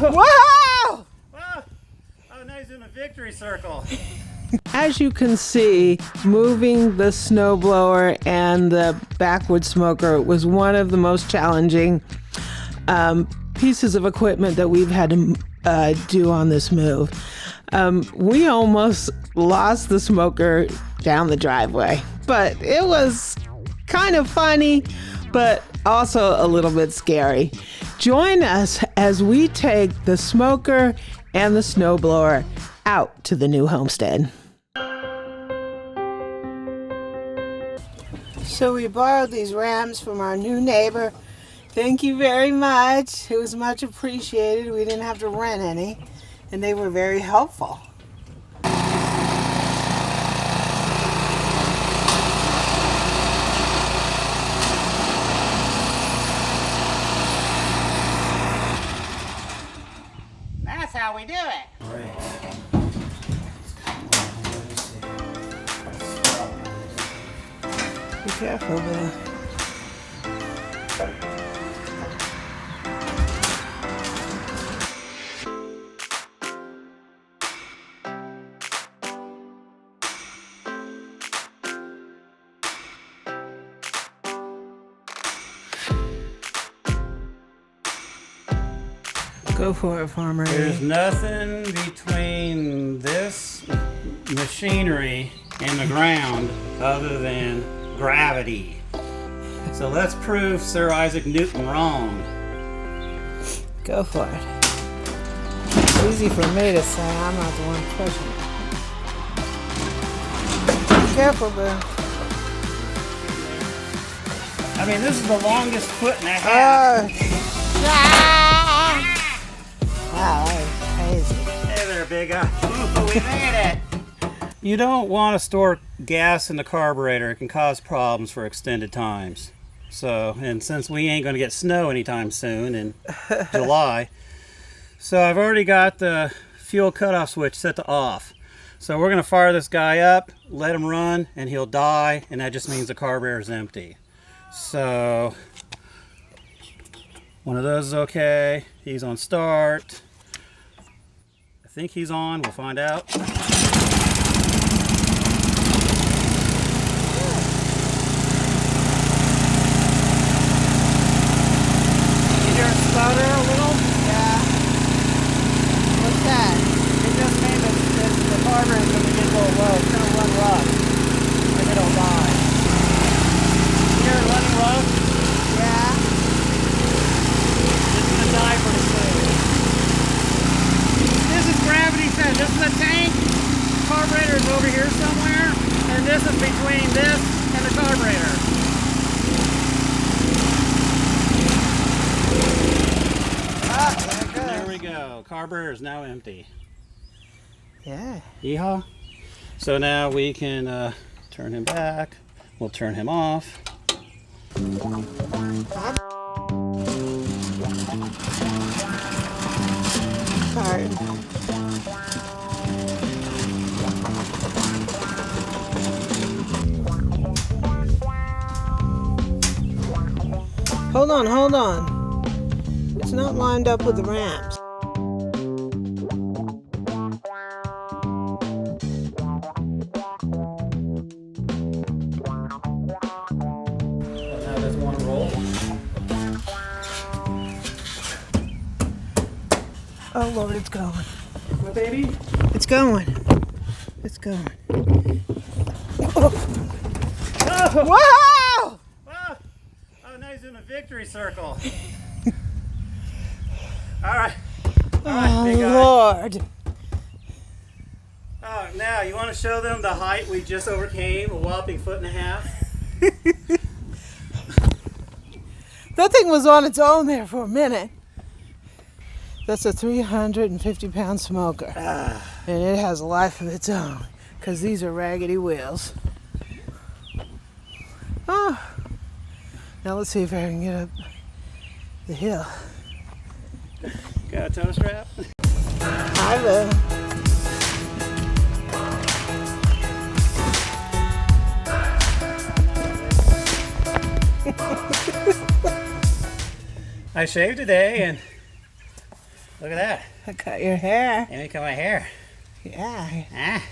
Whoa! Oh, now he's in a victory circle. As you can see, moving the snowblower and the backwood smoker was one of the most challenging pieces of equipment that we've had to do on this move. We almost lost the smoker down the driveway, but it was kind of funny, but also a little bit scary. Join us as we take the smoker and the snowblower out to the new homestead. So we borrowed these rams from our new neighbor. Thank you very much. It was much appreciated. We didn't have to rent any, and they were very helpful. That's how we do it. Be careful, Bill. Go for it, Farmer. There's nothing between this machinery and the ground other than gravity. So let's prove Sir Isaac Newton wrong. Go for it. It's easy for me to say. I'm not the one pushing it. Be careful, Bill. I mean, this is the longest foot and a half. Wow, that was crazy. Hey there, big guy. We made it. You don't want to store gas in the carburetor. It can cause problems for extended times. So, and since we ain't going to get snow anytime soon in July, so I've already got the fuel cutoff switch set to off. So we're going to fire this guy up, let him run, and he'll die, and that just means the carburetor is empty. So, one of those is okay. He's on start. I think he's on. We'll find out. Did you hear it stutter a little? Yeah. What's that? It just means that the carburetor is going to get a little low. It's going to run rough. Like it'll die. You hear it running rough? Yeah. It's going to die pretty soon. This is gravity fed. This is a tank. The carburetor is over here somewhere. And this is between this and the carburetor. There we go. Carburetor is now empty. Yeah. Yeehaw. So now we can turn him back. We'll turn him off. Alright. Hold on. It's not lined up with the rams. Now there's one roll. Oh Lord, it's going. What, baby? It's going. It's going. Oh! Whoa! Oh, now he's in a victory circle. All right. All right, big guy. Oh Lord. Oh, now you want to show them the height we just overcame, a whopping 1.5 feet? That thing was on its own there for a minute. That's a 350-pound smoker. And it has a life of its own, because these are raggedy wheels. Oh. Now let's see if I can get up the hill. Got a tow strap? I will. I shaved today and Look at that. I cut your hair. Let me cut my hair. Yeah. Ah.